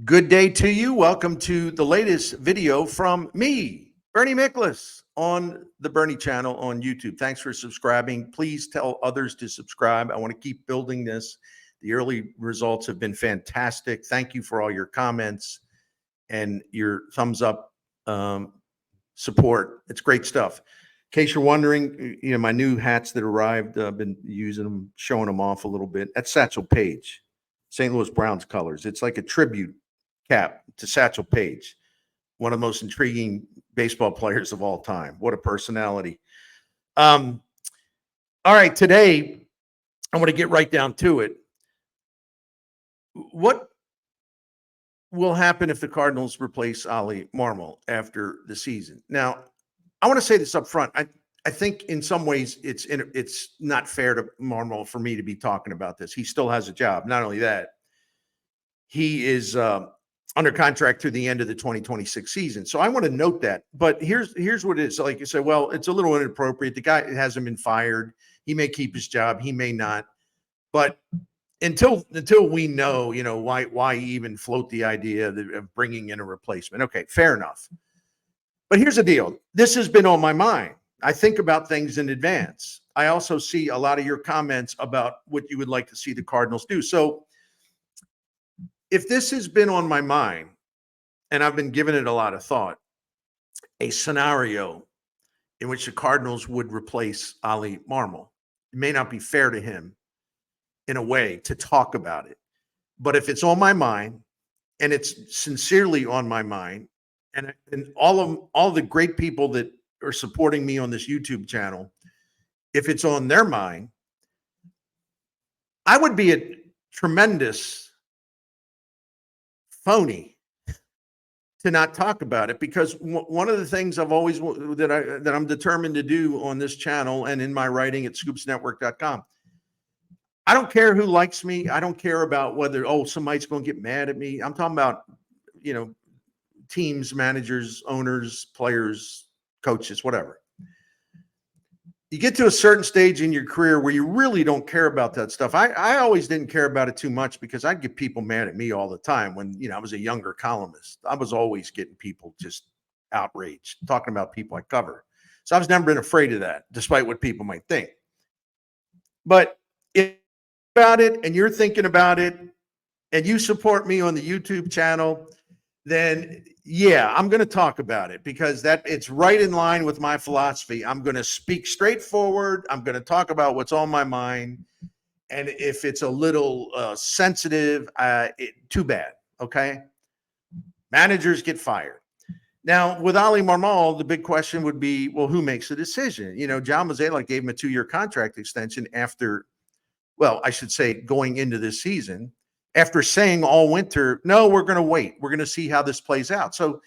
Good day to you. Welcome to the latest video from me, Bernie Miklasz, on the Bernie channel on YouTube. Thanks for subscribing. Please tell others to subscribe. I want to keep building this. The early results have been fantastic. Thank you for all your comments and your thumbs up support. It's great stuff. In case you're wondering, my new hats that arrived, I've been using them, showing them off a little bit. That's Satchel Paige, St. Louis Browns colors. It's like a tribute cap to Satchel Paige, one of the most intriguing baseball players of all time. What a personality. All right, today I want to get right down to it. What will happen if the Cardinals replace Oli Marmol after the season? Now, I want to say this up front. I think in some ways it's not fair to Marmol for me to be talking about this. He still has a job. Not only that, he is under contract through the end of the 2026 season. So I want to note that. But here's what it is. Like you say, well, it's a little inappropriate. The guy hasn't been fired. He may keep his job. He may not. But until we know, why even float the idea of bringing in a replacement. Okay, fair enough. But here's the deal. This has been on my mind. I think about things in advance. I also see a lot of your comments about what you would like to see the Cardinals do. So if this has been on my mind, and I've been giving it a lot of thought, a scenario in which the Cardinals would replace Oli Marmol, it may not be fair to him in a way to talk about it. But if it's on my mind, and it's sincerely on my mind, and all the great people that are supporting me on this YouTube channel, if it's on their mind, I would be a tremendous phony to not talk about it, because one of the things I've always that I'm determined to do on this channel and in my writing at scoopsnetwork.com, I don't care who likes me. I don't care about whether somebody's going to get mad at me. I'm talking about teams, managers, owners, players, coaches, whatever. You get to a certain stage in your career where you really don't care about that stuff. I always didn't care about it too much because I'd get people mad at me all the time when, I was a younger columnist. I was always getting people just outraged, talking about people I cover. So I was never been afraid of that, despite what people might think. But if about it and you're thinking about it and you support me on the YouTube channel, then yeah, I'm going to talk about it because it's right in line with my philosophy. I'm going to speak straightforward. I'm going to talk about what's on my mind. And if it's a little sensitive, too bad. Okay. Managers get fired. Now, with Oli Marmol, the big question would be, well, who makes the decision? John Mozeliak gave him a 2-year contract extension after, well, I should say going into this season, after saying all winter, no, we're going to wait. We're going to see how this plays out. So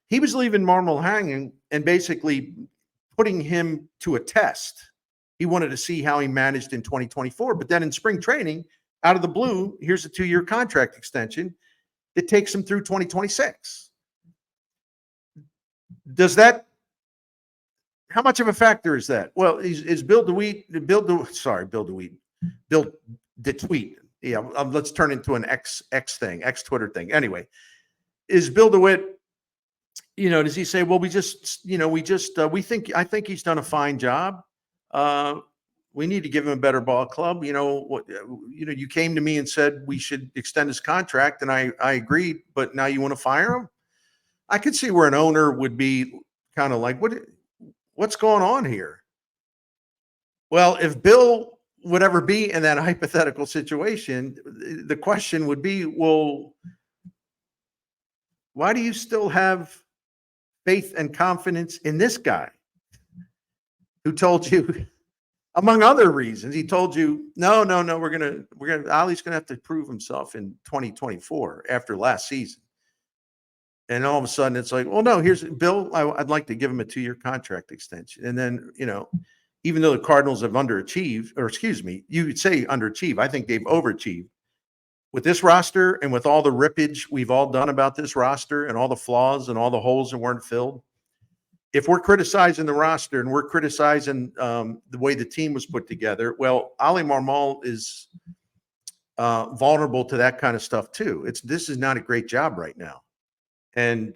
he was leaving Marmol hanging and basically putting him to a test. He wanted to see how he managed in 2024. But then in spring training, out of the blue, here's a 2-year contract extension that takes him through 2026. How much of a factor is that? Well, is Bill DeWitt, Bill DeWitt. Yeah, let's turn into an X Twitter thing. Anyway, is Bill DeWitt, does he say, well, I think he's done a fine job. We need to give him a better ball club. You came to me and said we should extend his contract, and I agreed, but now you want to fire him? I could see where an owner would be kind of like, what's going on here? Well, if Bill would ever be in that hypothetical situation, the question would be, well, why do you still have faith and confidence in this guy who told you, among other reasons, he told you, no, Oli's going to have to prove himself in 2024 after last season. And all of a sudden it's like, well, no, here's Bill. I'd like to give him a 2-year contract extension. And then, even though the Cardinals have underachieved, or excuse me, you would say underachieved. I think they've overachieved with this roster and with all the rippage we've all done about this roster and all the flaws and all the holes that weren't filled. If we're criticizing the roster and we're criticizing the way the team was put together, well, Oli Marmol is vulnerable to that kind of stuff too. This is not a great job right now. And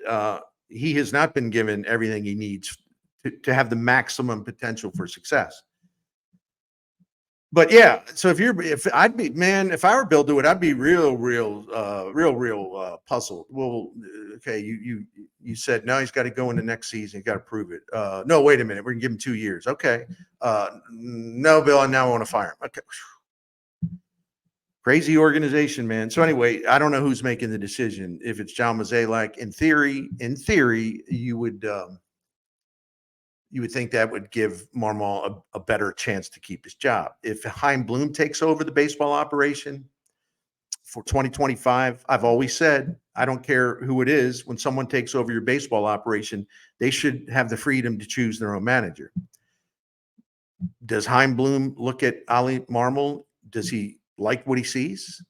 he has not been given everything he needs to have the maximum potential for success. But yeah, so if I were Bill DeWitt, I'd be real puzzled. Well, okay, you said no, he's got to go in the next season. You got to prove it. No, wait a minute, we're gonna give him 2 years. Okay, no, Bill, and now I want to fire him. Okay, crazy organization, man. So anyway, I don't know who's making the decision. If it's John Mozeliak, in theory, you would think that would give Marmol a better chance to keep his job. If Chaim Bloom takes over the baseball operation for 2025, I've always said, I don't care who it is, when someone takes over your baseball operation, they should have the freedom to choose their own manager. Does Chaim Bloom look at Oli Marmol? Does he like what he sees?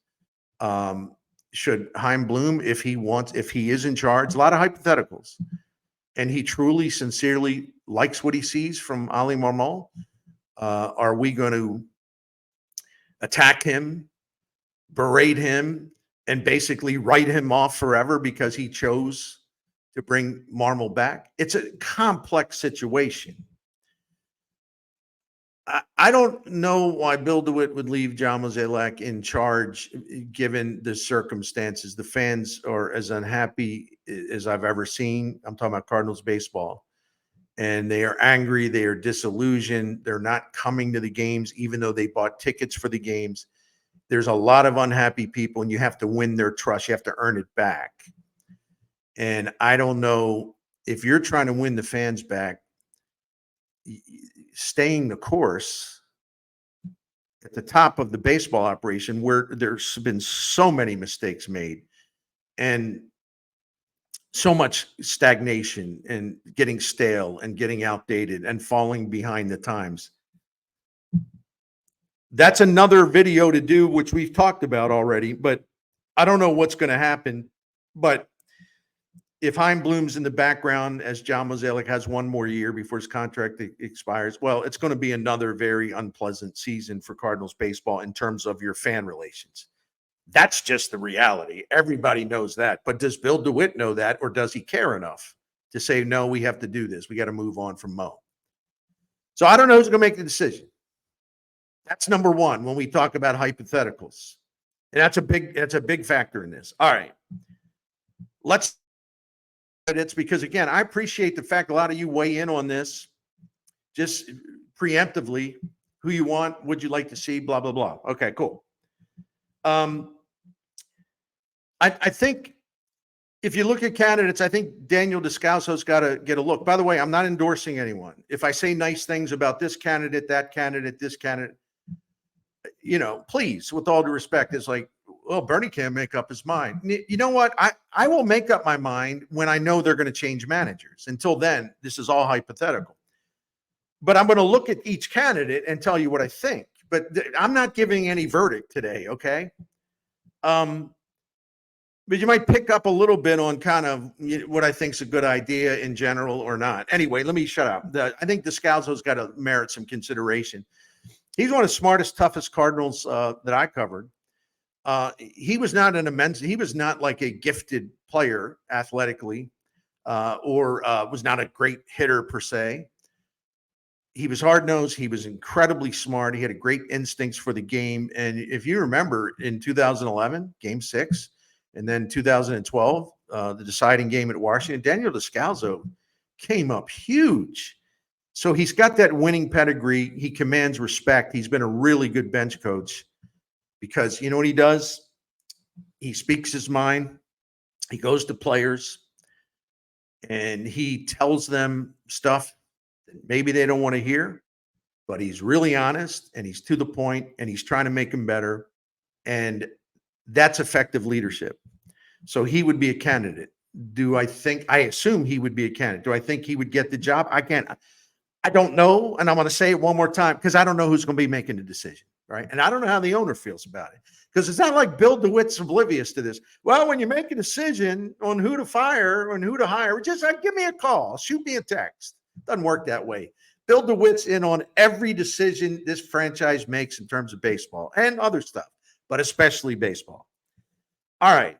Should Chaim Bloom, if he is in charge, a lot of hypotheticals, and he truly, sincerely likes what he sees from Oli Marmol, are we going to attack him, berate him, and basically write him off forever because he chose to bring Marmol back? It's a complex situation. I don't know why Bill DeWitt would leave John Mozeliak in charge, given the circumstances. The fans are as unhappy as I've ever seen. I'm talking about Cardinals baseball. And they are angry. They are disillusioned. They're not coming to the games, even though they bought tickets for the games. There's a lot of unhappy people, and you have to win their trust. You have to earn it back. And I don't know, if you're trying to win the fans back, staying the course at the top of the baseball operation, where there's been so many mistakes made and so much stagnation and getting stale and getting outdated and falling behind the times. That's another video to do, which we've talked about already, but I don't know what's going to happen. But if Chaim Bloom's in the background, as John Mozeliak has one more year before his contract expires, well, it's going to be another very unpleasant season for Cardinals baseball in terms of your fan relations. That's just the reality. Everybody knows that. But does Bill DeWitt know that, or does he care enough to say, no, we have to do this? We got to move on from Mo. So I don't know who's going to make the decision. That's number one when we talk about hypotheticals. And that's a big factor in this. All right. It's because, again, I appreciate the fact a lot of you weigh in on this just preemptively. Who you want, would you like to see, blah, blah, blah. Okay, cool. I think if you look at candidates, I think Daniel Descalso's got to get a look. By the way, I'm not endorsing anyone. If I say nice things about this candidate, that candidate, this candidate, please, with all due respect, it's like, well, Bernie can't make up his mind. You know what? I will make up my mind when I know they're going to change managers. Until then, this is all hypothetical. But I'm going to look at each candidate and tell you what I think. But I'm not giving any verdict today, okay? But you might pick up a little bit on kind of what I think is a good idea in general or not. Anyway, let me shut up. I think Descalso's got to merit some consideration. He's one of the smartest, toughest Cardinals that I covered. He was not like a gifted player athletically, or was not a great hitter per se. He was hard-nosed. He was incredibly smart. He had a great instincts for the game. And if you remember, in 2011, Game 6, and then 2012, the deciding game at Washington, Daniel Descalso came up huge. So he's got that winning pedigree. He commands respect. He's been a really good bench coach. Because you know what he does? He speaks his mind. He goes to players and he tells them stuff that maybe they don't want to hear, but he's really honest and he's to the point and he's trying to make them better. And that's effective leadership. So he would be a candidate. I assume he would be a candidate. Do I think he would get the job? I don't know. And I'm going to say it one more time because I don't know who's going to be making the decision. Right. And I don't know how the owner feels about it, because it's not like Bill DeWitt's oblivious to this. Well, when you make a decision on who to fire and who to hire, just give me a call, shoot me a text. Doesn't work that way. Bill DeWitt's in on every decision this franchise makes in terms of baseball and other stuff. but especially baseball. All right.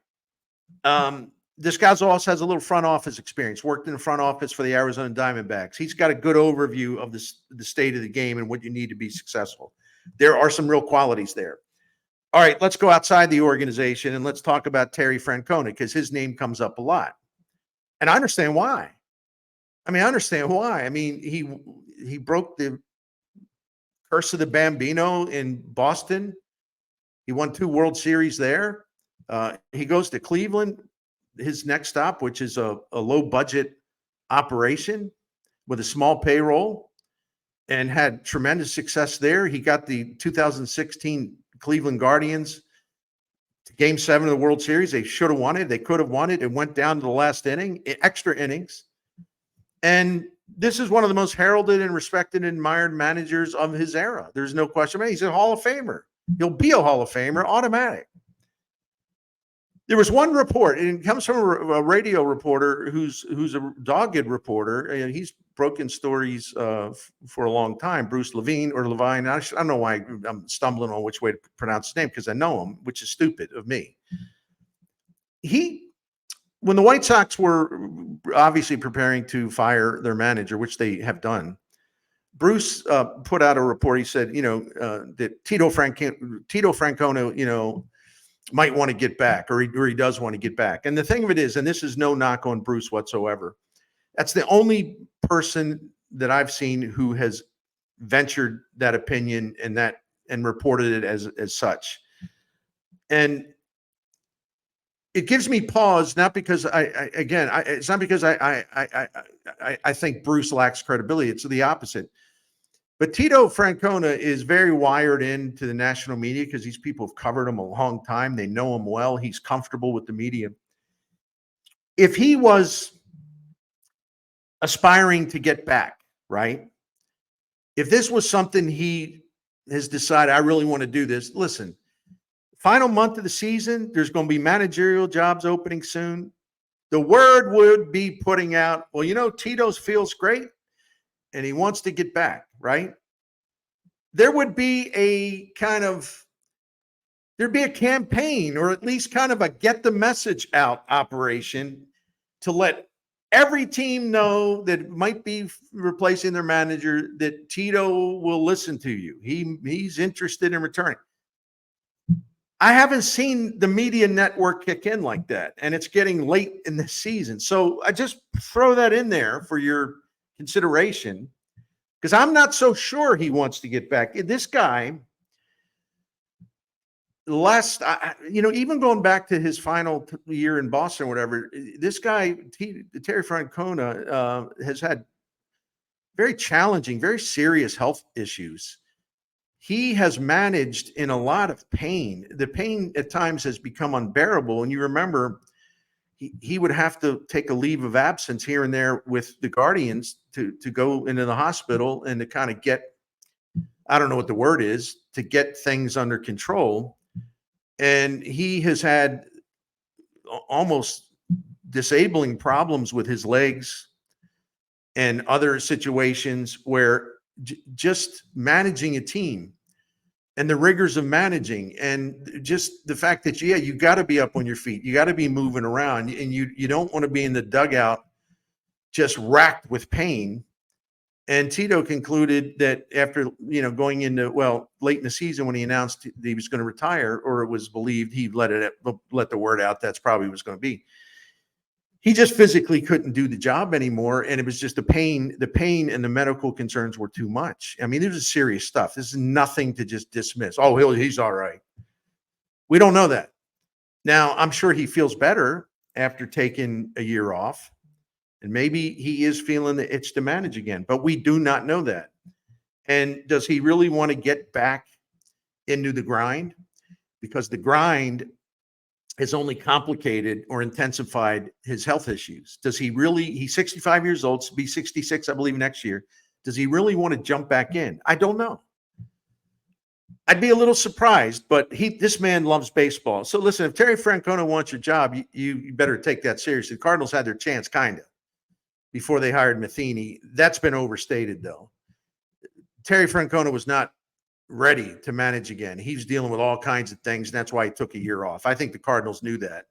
This guy also has a little front office experience, worked in the front office for the Arizona Diamondbacks. He's got a good overview of the state of the game and what you need to be successful. There are some real qualities there. All right, let's go outside the organization and let's talk about Terry Francona, because his name comes up a lot. And I understand why. He broke the curse of the Bambino in Boston. He won 2 World Series there. He goes to Cleveland, his next stop, which is a low budget operation with a small payroll, and had tremendous success there. He got the 2016 Cleveland Guardians to Game 7 of the World Series. They should have won it. They could have won it. It went down to the last inning, extra innings. And this is one of the most heralded and respected and admired managers of his era. There's no question about it. He's a Hall of Famer. He'll be a Hall of Famer, automatic. There was one report, and it comes from a radio reporter who's a dogged reporter, and he's broken stories for a long time. Bruce Levine or Levine. I don't know why I'm stumbling on which way to pronounce his name, because I know him, which is stupid of me. When the White Sox were obviously preparing to fire their manager, which they have done, Bruce put out a report. He said, that Tito Francona, might want to get back, or he does want to get back. And the thing of it is, and this is no knock on Bruce whatsoever, that's the only person that I've seen who has ventured that opinion and reported it as such. And it gives me pause, not because it's not because I think Bruce lacks credibility. It's the opposite. But Tito Francona is very wired into the national media because these people have covered him a long time. They know him well. He's comfortable with the media. If he was aspiring to get back, right? If this was something he has decided, I really want to do this, listen, final month of the season, there's going to be managerial jobs opening soon. The word would be putting out, well, Tito's feels great and he wants to get back, right? There would be there'd be a campaign, or at least kind of a get the message out operation to let every team know that might be replacing their manager, that Tito will listen to you. He's interested in returning. I haven't seen the media network kick in like that, and it's getting late in the season. So I just throw that in there for your consideration, because I'm not so sure he wants to get back. This guy, even going back to his final year in Boston or whatever, this guy, Terry Francona, has had very challenging, very serious health issues. He has managed in a lot of pain. The pain at times has become unbearable. And you remember, he would have to take a leave of absence here and there with the Guardians to go into the hospital and to kind of get, I don't know what the word is, to get things under control. And he has had almost disabling problems with his legs and other situations where just managing a team and the rigors of managing, and just the fact that, you got to be up on your feet. You got to be moving around, and you don't want to be in the dugout just racked with pain. And Tito concluded that after, going into, late in the season when he announced that he was going to retire, or it was believed he let the word out, that's probably what it was going to be. He just physically couldn't do the job anymore. And it was just the pain and the medical concerns were too much. I mean, this is serious stuff. This is nothing to just dismiss. Oh, he's all right. We don't know that. Now, I'm sure he feels better after taking a year off. And maybe he is feeling the itch to manage again, but we do not know that. And does he really want to get back into the grind? Because the grind has only complicated or intensified his health issues. Does he really, he's 65 years old, be 66, I believe, next year. Does he really want to jump back in? I don't know. I'd be a little surprised, but this man loves baseball. So listen, if Terry Francona wants your job, you better take that seriously. The Cardinals had their chance, kind of, before they hired Matheny. That's been overstated, though. Terry Francona was not ready to manage again. He's dealing with all kinds of things, and that's why he took a year off. I think the Cardinals knew that.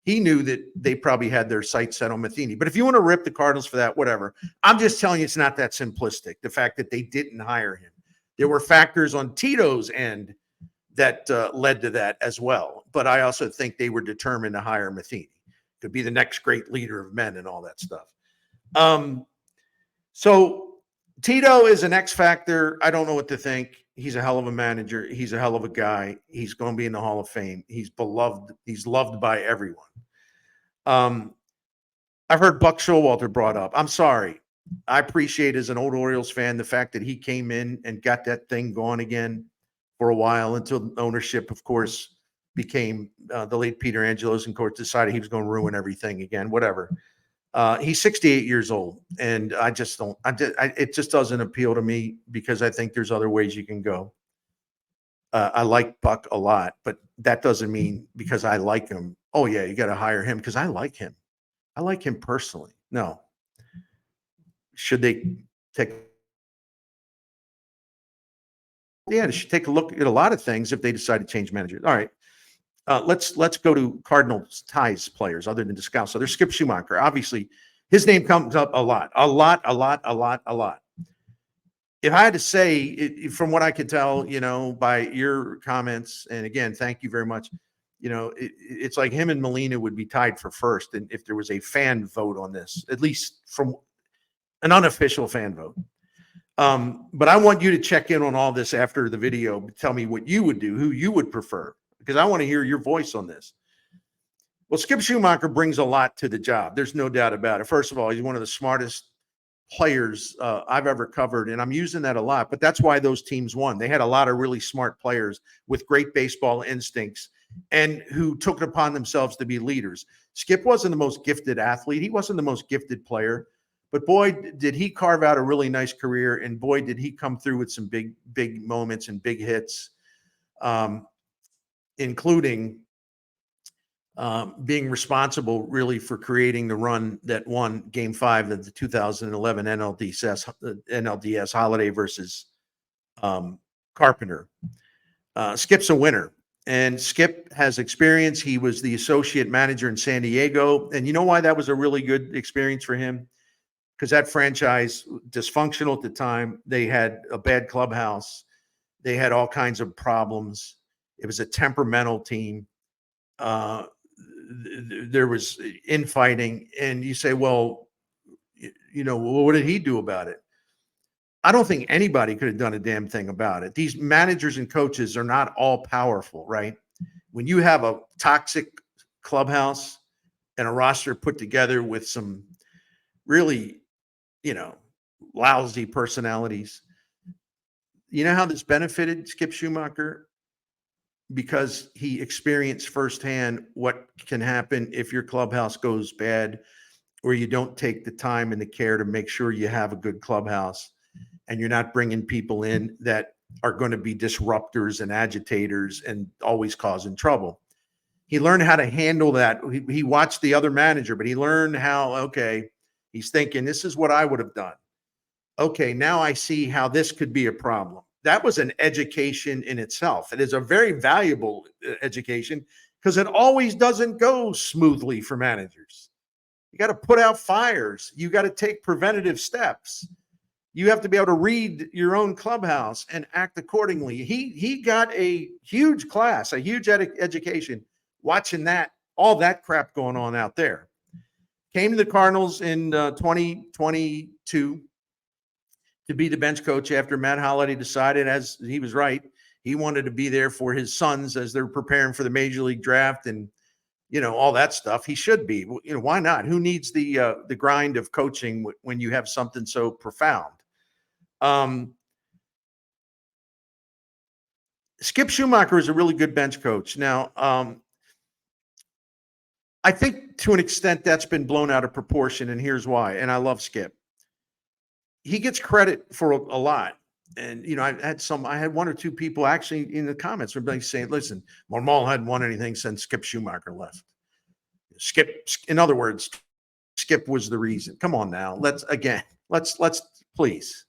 He knew that they probably had their sights set on Matheny. But if you want to rip the Cardinals for that, whatever. I'm just telling you it's not that simplistic, the fact that they didn't hire him. There were factors on Tito's end that led to that as well. But I also think they were determined to hire Matheny. Could be the next great leader of men and all that stuff. So Tito is an X factor. I don't know what to think. He's a hell of a manager. He's a hell of a guy. He's going to be in the Hall of Fame. He's beloved. He's loved by everyone. I've heard Buck Showalter brought up. I'm sorry. I appreciate, as an old Orioles fan, the fact that he came in and got that thing going again for a while until ownership, of course, became the late Peter Angelos, and of course decided he was going to ruin everything again, whatever. He's 68 years old, and I just don't. It just doesn't appeal to me, because I think there's other ways you can go. I like Buck a lot, but that doesn't mean because I like him, oh yeah, you got to hire him, because I like him. I like him personally. No. Should they take? Yeah, they should take a look at a lot of things if they decide to change managers. All right. Let's go to Cardinals ties players other than Descalso. So there's Skip Schumacher. Obviously, his name comes up a lot. If I had to say, from what I could tell, by your comments, and again, thank you very much. It's like him and Molina would be tied for first, and if there was a fan vote on this, at least from an unofficial fan vote. But I want you to check in on all this after the video. Tell me what you would do, who you would prefer, because I want to hear your voice on this. Well, Skip Schumacher brings a lot to the job. There's no doubt about it. First of all, he's one of the smartest players I've ever covered, and I'm using that a lot, but that's why those teams won. They had a lot of really smart players with great baseball instincts and who took it upon themselves to be leaders. Skip wasn't the most gifted athlete. He wasn't the most gifted player, but boy, did he carve out a really nice career, and boy, did he come through with some big moments and big hits, including being responsible really for creating the run that won Game 5 of the 2011 NLDS holiday versus Carpenter. Skip's a winner, and Skip has experience. He was the associate manager in San Diego, and you know why that was a really good experience for him? Because that franchise, dysfunctional at the time, they had a bad clubhouse. They had all kinds of problems. It was a temperamental team. There was infighting, and you say, well, what did he do about it? I don't think anybody could have done a damn thing about it. These managers and coaches are not all powerful, right? When you have a toxic clubhouse and a roster put together with some really, lousy personalities, you know how this benefited Skip Schumacher? Because he experienced firsthand what can happen if your clubhouse goes bad, or you don't take the time and the care to make sure you have a good clubhouse, and you're not bringing people in that are going to be disruptors and agitators and always causing trouble. He learned how to handle that. He watched the other manager, but he learned how, okay, he's thinking, this is what I would have done. Okay, now I see how this could be a problem. That was an education in itself. It is a very valuable education, because it always doesn't go smoothly for managers. You got to put out fires. You got to take preventative steps. You have to be able to read your own clubhouse and act accordingly. He got a huge class, a huge education watching all that crap going on out there. Came to the Cardinals in 2022 to be the bench coach after Matt Holliday decided, as he was right, he wanted to be there for his sons as they're preparing for the major league draft and, all that stuff. He should be. Why not? Who needs the grind of coaching when you have something so profound? Skip Schumacher is a really good bench coach. Now, I think to an extent that's been blown out of proportion, and here's why. And I love Skip. He gets credit for a lot. And, I had one or two people actually in the comments were saying, listen, Marmol hadn't won anything since Skip Schumacher left. In other words, Skip was the reason. Come on now. Let's please.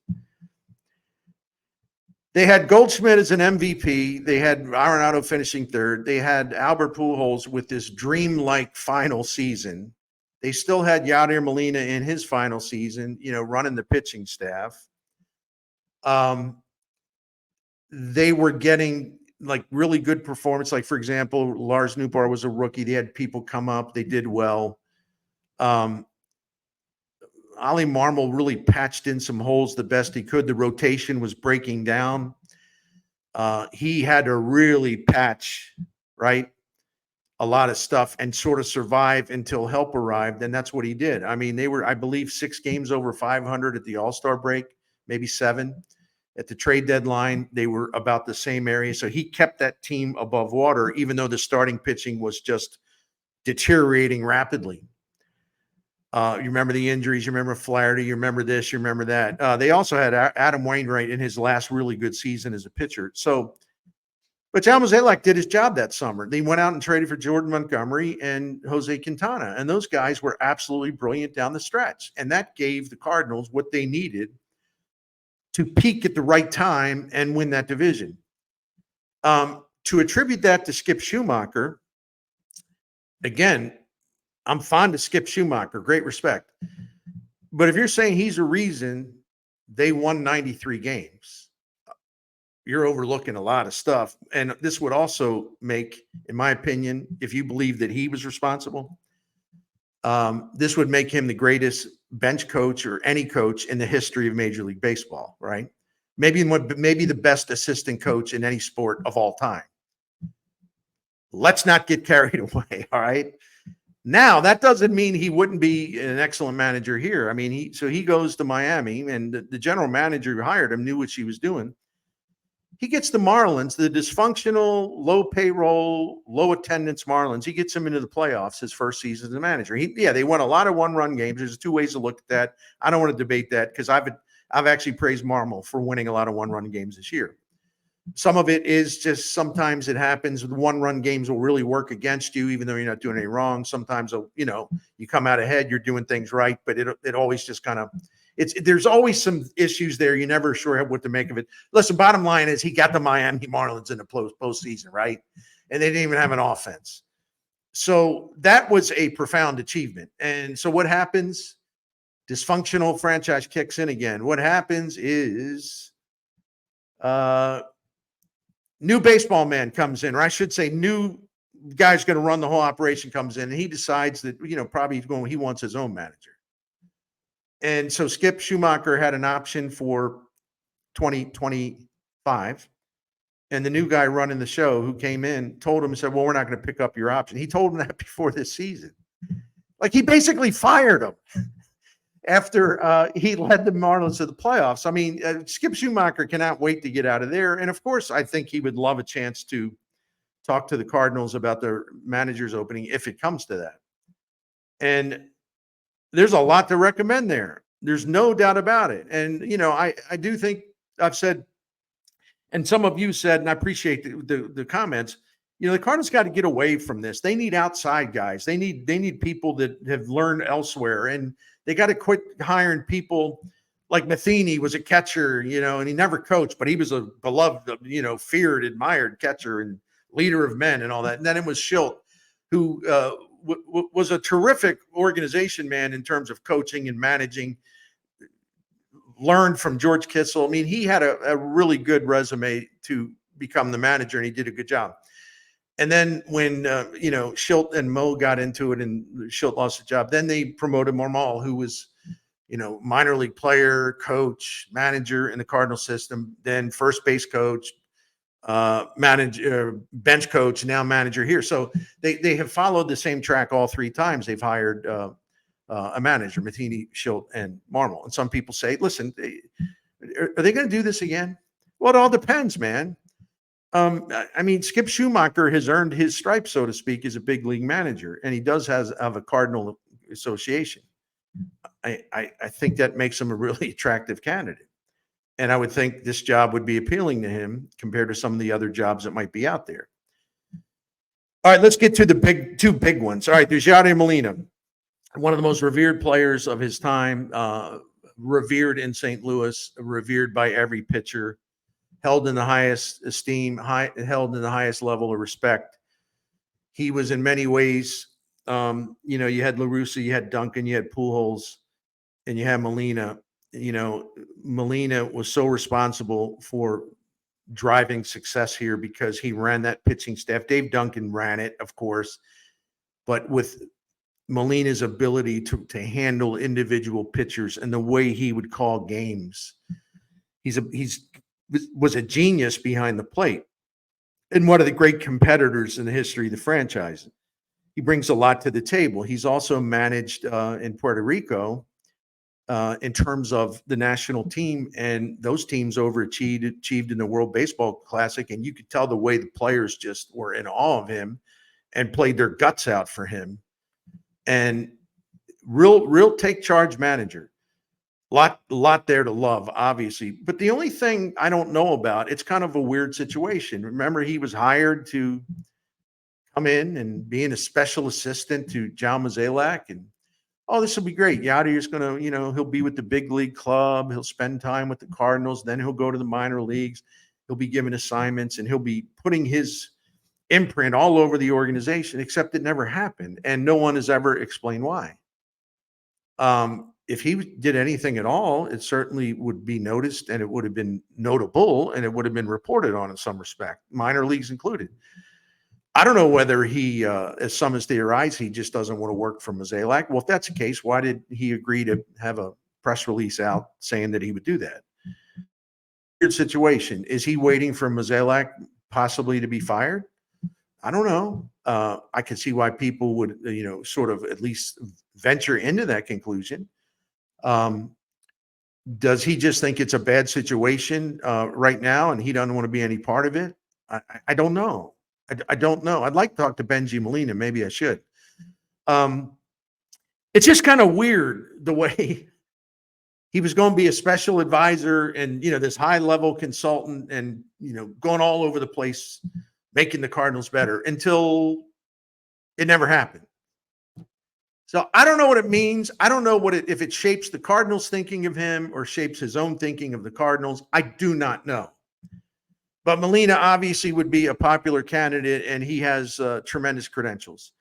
They had Goldschmidt as an MVP. They had Arenado finishing third. They had Albert Pujols with this dreamlike final season. They still had Yadier Molina in his final season, running the pitching staff. They were getting like really good performance. Like, for example, Lars Nootbaar was a rookie. They had people come up. They did well. Oli Marmol really patched in some holes the best he could. The rotation was breaking down. He had to really patch, right, a lot of stuff and sort of survive until help arrived, and that's what he did. I mean, they were, I believe, 6 games over 500 at the All-Star break, maybe 7. At the trade deadline, they were about the same area. So he kept that team above water, even though the starting pitching was just deteriorating rapidly. You remember the injuries, you remember Flaherty, you remember this, you remember that. They also had Adam Wainwright in his last really good season as a pitcher. So, but John Mozeliak did his job that summer. They went out and traded for Jordan Montgomery and Jose Quintana, and those guys were absolutely brilliant down the stretch. And that gave the Cardinals what they needed to peak at the right time and win that division. To attribute that to Skip Schumacher, again, I'm fond of Skip Schumacher, great respect. But if you're saying he's a reason they won 93 games, you're overlooking a lot of stuff. And this would also make, in my opinion, if you believe that he was responsible, this would make him the greatest bench coach or any coach in the history of Major League Baseball, right? Maybe the best assistant coach in any sport of all time. Let's not get carried away, all right? Now, that doesn't mean he wouldn't be an excellent manager here. I mean, he goes to Miami, and the general manager who hired him knew what she was doing. He gets the Marlins, the dysfunctional, low payroll, low attendance Marlins. He gets them into the playoffs his first season as a manager. They won a lot of one-run games. There's 2 ways to look at that. I don't want to debate that because I've actually praised Marmol for winning a lot of one-run games this year. Some of it is just sometimes it happens. The one-run games will really work against you, even though you're not doing any wrong. Sometimes, you come out ahead, you're doing things right, but it always just kind of there's always some issues there. You're never sure what to make of it. Listen, bottom line is he got the Miami Marlins in the postseason, right? And they didn't even have an offense. So that was a profound achievement. And so what happens? Dysfunctional franchise kicks in again. What happens is new baseball man comes in, or I should say new guy's going to run the whole operation comes in, and he decides that, probably he wants his own manager. And so Skip Schumacher had an option for 2025. And the new guy running the show who came in told him and said, well, we're not going to pick up your option. He told him that before this season. Like, he basically fired him after he led the Marlins to the playoffs. I mean, Skip Schumacher cannot wait to get out of there. And of course, I think he would love a chance to talk to the Cardinals about their manager's opening if it comes to that. And there's a lot to recommend there. There's no doubt about it. And, I do think I've said, and some of you said, and I appreciate the comments, the Cardinals got to get away from this. They need outside guys. They need people that have learned elsewhere, and they got to quit hiring people like Matheny was a catcher, and he never coached, but he was a beloved, feared, admired catcher and leader of men and all that. And then it was Schilt, who was a terrific organization man in terms of coaching and managing, learned from George Kissel. I mean, he had a really good resume to become the manager, and he did a good job. And then when, Schilt and Mo got into it and Schilt lost the job, then they promoted Marmol, who was, minor league player, coach, manager in the Cardinal system, then first base coach, bench coach, now manager here. So they have followed the same track all 3 times. They've hired a manager, Matheny, Schilt, and Marmol. And some people say, listen, are they going to do this again? Well, it all depends, man. I mean, Skip Schumacher has earned his stripes, so to speak, as a big league manager, and he does have a Cardinal association. I think that makes him a really attractive candidate. And I would think this job would be appealing to him compared to some of the other jobs that might be out there. All right, let's get to the 2 big ones. All right, there's Yadier Molina, one of the most revered players of his time, revered in St. Louis, revered by every pitcher. held in the highest esteem, held in the highest level of respect. He was in many ways, you had La Russa, you had Duncan, you had Pujols, and you had Molina. Molina was so responsible for driving success here because he ran that pitching staff. Dave Duncan ran it, of course, but with Molina's ability to handle individual pitchers and the way he would call games, was a genius behind the plate and one of the great competitors in the history of the franchise. He brings a lot to the table. He's also managed in Puerto Rico in terms of the national team, and those teams achieved in the World Baseball Classic, and you could tell the way the players just were in awe of him and played their guts out for him. And real take charge manager. Lot there to love, obviously. But the only thing I don't know about, it's kind of a weird situation. Remember, he was hired to come in and being a special assistant to John Mozeliak, and this will be great. Yadier's going to, he'll be with the big league club. He'll spend time with the Cardinals. Then he'll go to the minor leagues. He'll be given assignments, and he'll be putting his imprint all over the organization, except it never happened. And no one has ever explained why. If he did anything at all, it certainly would be noticed, and it would have been notable, and it would have been reported on in some respect, minor leagues included. I don't know whether he, as some has theorized, he just doesn't want to work for Mozeliak. Well, if that's the case, why did he agree to have a press release out saying that he would do that? Weird situation. Is he waiting for Mozeliak possibly to be fired? I don't know. I can see why people would, sort of at least venture into that conclusion. Does he just think it's a bad situation right now and he doesn't want to be any part of it? I don't know. I don't know. I'd like to talk to Benji Molina. Maybe I should. It's just kind of weird the way he was going to be a special advisor and, this high level consultant and, going all over the place, making the Cardinals better until it never happened. So I don't know what it means. I don't know if it shapes the Cardinals' thinking of him or shapes his own thinking of the Cardinals. I do not know. But Molina obviously would be a popular candidate, and he has tremendous credentials.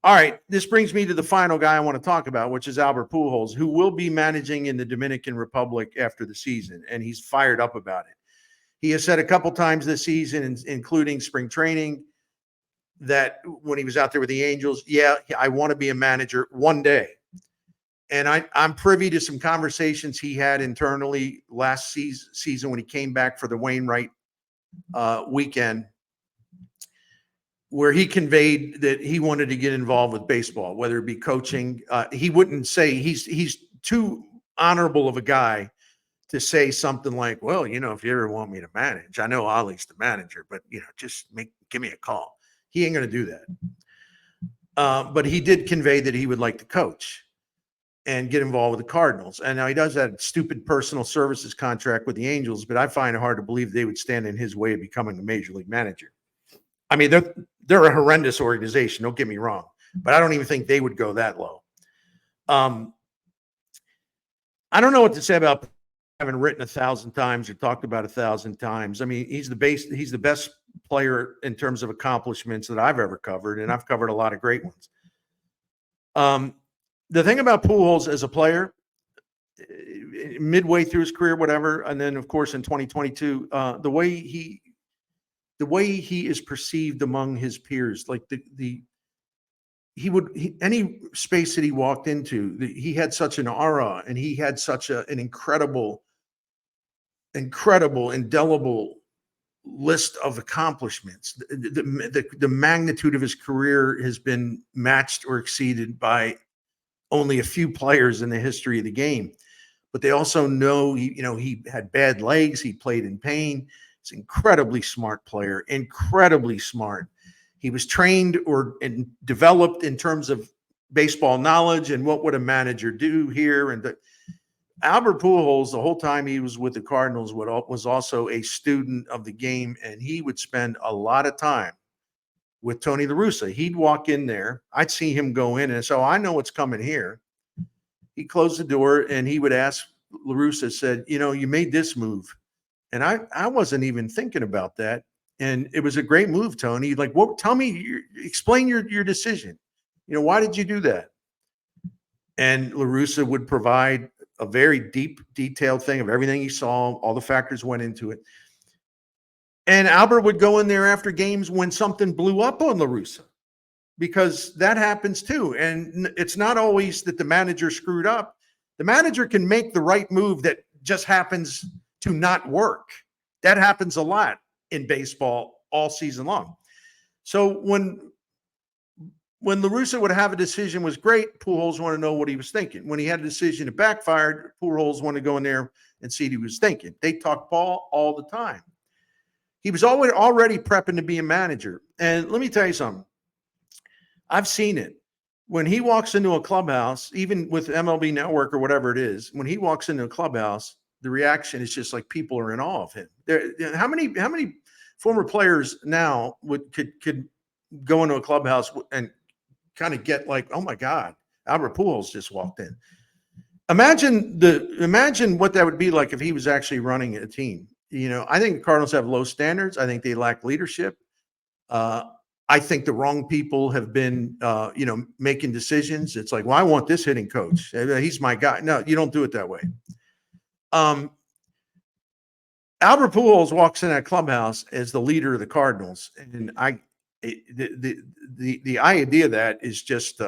All right, this brings me to the final guy I want to talk about, which is Albert Pujols, who will be managing in the Dominican Republic after the season, and he's fired up about it. He has said a couple times this season, including spring training, that when he was out there with the Angels, I want to be a manager one day. And I'm privy to some conversations he had internally last season when he came back for the Wainwright weekend, where he conveyed that he wanted to get involved with baseball, whether it be coaching. He wouldn't say he's too honorable of a guy to say something like, well, if you ever want me to manage, I know Oli's the manager, but just give me a call. He ain't going to do that. But he did convey that he would like to coach and get involved with the Cardinals. And now he does that stupid personal services contract with the Angels, but I find it hard to believe they would stand in his way of becoming a major league manager. I mean, they're a horrendous organization, don't get me wrong, but I don't even think they would go that low. I don't know what to say about having written 1,000 times or talked about 1,000 times. I mean, he's the best player in terms of accomplishments that I've ever covered, and I've covered a lot of great ones. The thing about Pujols as a player, midway through his career, whatever, and then of course in 2022, the way he is perceived among his peers, like any space that he walked into, he had such an aura, and he had such an incredible, indelible list of accomplishments. The magnitude of his career has been matched or exceeded by only a few players in the history of the game. But they also know he had bad legs. He played in pain. He's an incredibly smart player, incredibly smart. He was trained and developed in terms of baseball knowledge and what would a manager do here. And Albert Pujols, the whole time he was with the Cardinals, was also a student of the game, and he would spend a lot of time with Tony La Russa. He'd walk in there. I'd see him go in, and so I know what's coming here. He closed the door, and he would ask La Russa, said, you made this move, And I wasn't even thinking about that. And it was a great move, Tony. Like, what? Tell me, explain your decision. Why did you do that? And La Russa would provide a very deep, detailed thing of everything he saw. All the factors went into it. And Albert would go in there after games when something blew up on La Russa, because that happens too. And it's not always that the manager screwed up. The manager can make the right move that just happens to not work. That happens a lot in baseball all season long. So when La Russa would have a decision was great, Pujols wanted to know what he was thinking. When he had a decision that backfired, Pujols wanted to go in there and see what he was thinking. They talk ball all the time. He was already prepping to be a manager. And let me tell you something. I've seen it. When he walks into a clubhouse, even with MLB Network or whatever it is, when he walks into a clubhouse, the reaction is just like people are in awe of him. How many former players now could go into a clubhouse and kind of get like, oh my God, Albert Pujols just walked in. Imagine what that would be like if he was actually running a team. I think the Cardinals have low standards. I think they lack leadership. I think the wrong people have been, making decisions. It's like, well, I want this hitting coach. He's my guy. No, you don't do it that way. Albert Pujols walks in that clubhouse as the leader of the Cardinals, and the idea of that is just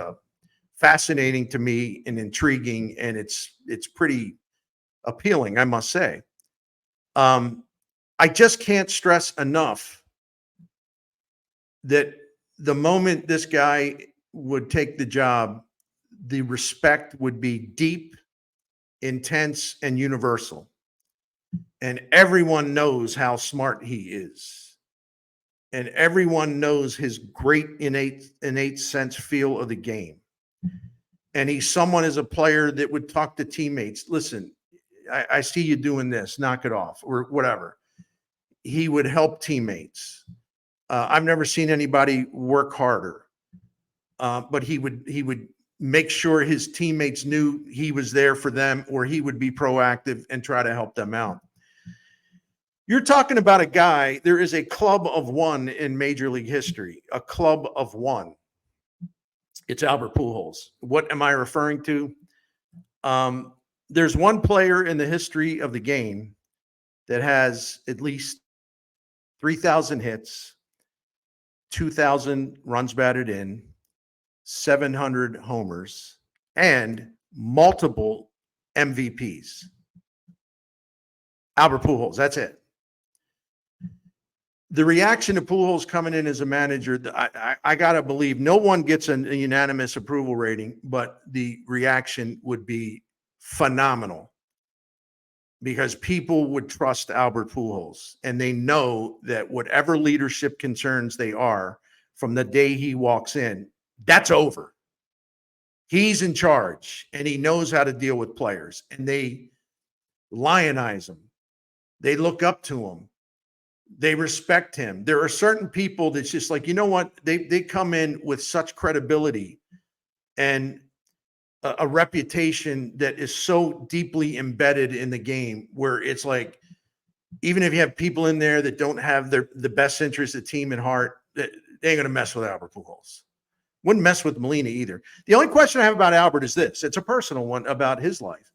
fascinating to me and intriguing, and it's pretty appealing, I must say. I just can't stress enough that the moment this guy would take the job, the respect would be deep, intense, and universal. And everyone knows how smart he is. And everyone knows his great innate sense feel of the game. And he's someone as a player that would talk to teammates. Listen, I see you doing this, knock it off, or whatever. He would help teammates. I've never seen anybody work harder, but he would make sure his teammates knew he was there for them, or he would be proactive and try to help them out. You're talking about a guy, there is a club of one in Major League history, a club of one. It's Albert Pujols. What am I referring to? There's one player in the history of the game that has at least 3,000 hits, 2,000 runs batted in, 700 homers, and multiple MVPs. Albert Pujols, that's it. The reaction to Pujols coming in as a manager, I got to believe no one gets a unanimous approval rating, but the reaction would be phenomenal, because people would trust Albert Pujols, and they know that whatever leadership concerns they are from the day he walks in, that's over. He's in charge, and he knows how to deal with players, and they lionize him. They look up to him. They respect him. There are certain people that's just like, you know what? They come in with such credibility and a reputation that is so deeply embedded in the game, where it's like, even if you have people in there that don't have the best interest of the team at heart, they ain't going to mess with Albert Pujols. Wouldn't mess with Molina either. The only question I have about Albert is this. It's a personal one about his life.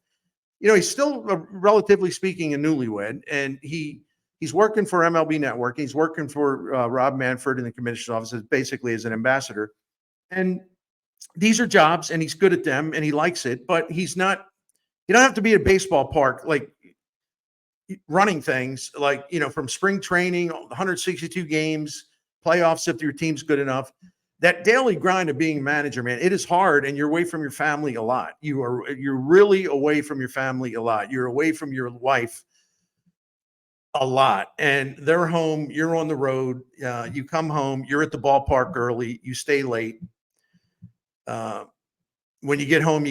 He's still, relatively speaking, a newlywed, and he's working for MLB Network. He's working for Rob Manfred in the commissioner's office, basically as an ambassador. And these are jobs, and he's good at them, and he likes it, but he's not, you don't have to be at a baseball park, like running things like, from spring training, 162 games, playoffs, if your team's good enough. That daily grind of being a manager, man, it is hard, and you're away from your family a lot. You're really away from your family a lot. You're away from your wife a lot, and they're home. You're on the road. You come home. You're at the ballpark early. You stay late. When you get home,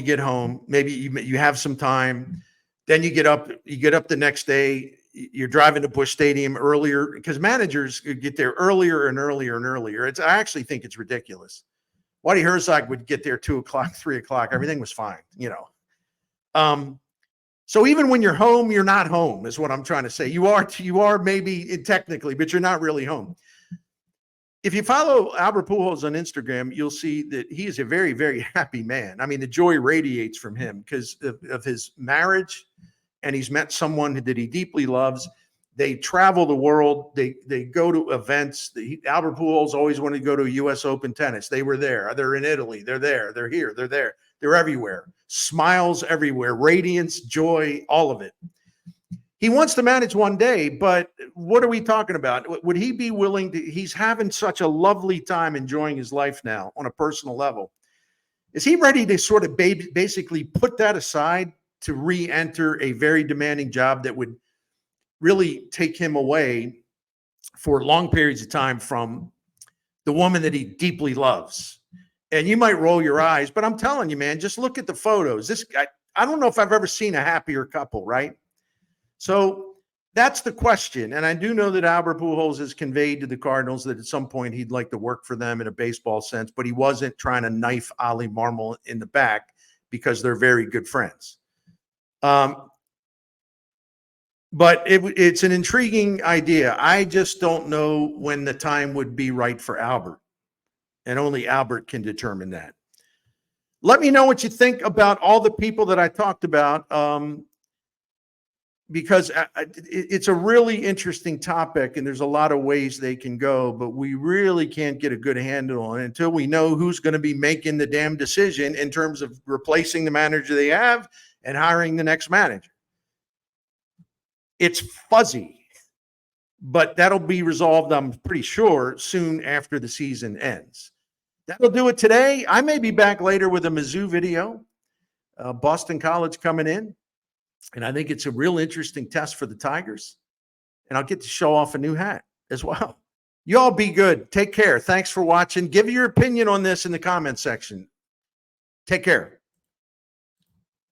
Maybe you have some time. Then you get up. You get up the next day. You're driving to Busch Stadium earlier, because managers get there earlier and earlier and earlier. I actually think it's ridiculous. Waddy Herzog would get there 2 o'clock, 3 o'clock. Everything was fine, So even when you're home, you're not home, is what I'm trying to say. You are maybe technically, but you're not really home. If you follow Albert Pujols on Instagram, you'll see that he is a very, very happy man. I mean, the joy radiates from him because of his marriage, and he's met someone that he deeply loves. They travel the world. They go to events. Albert Pujols always wanted to go to U.S. Open tennis. They were there. They're in Italy. They're there. They're here. They're there. They're everywhere. Smiles everywhere. Radiance, joy, all of it. He wants to manage one day, but what are we talking about? Would he be willing to? He's having such a lovely time enjoying his life now on a personal level. Is he ready to sort of basically put that aside to re-enter a very demanding job that would really take him away for long periods of time from the woman that he deeply loves? And you might roll your eyes, but I'm telling you, man, just look at the photos. This guy, I don't know if I've ever seen a happier couple, right? So that's the question. And I do know that Albert Pujols has conveyed to the Cardinals that at some point he'd like to work for them in a baseball sense, but he wasn't trying to knife Oli Marmol in the back because they're very good friends. But it's an intriguing idea. I just don't know when the time would be right for Albert. And only Albert can determine that. Let me know what you think about all the people that I talked about. Because it's a really interesting topic and there's a lot of ways they can go, but we really can't get a good handle on it until we know who's going to be making the damn decision in terms of replacing the manager they have and hiring the next manager. It's fuzzy, but that'll be resolved, I'm pretty sure, soon after the season ends. That'll do it today. I may be back later with a Mizzou video. Boston College coming in. And I think it's a real interesting test for the Tigers. And I'll get to show off a new hat as well. You all be good. Take care. Thanks for watching. Give your opinion on this in the comment section. Take care.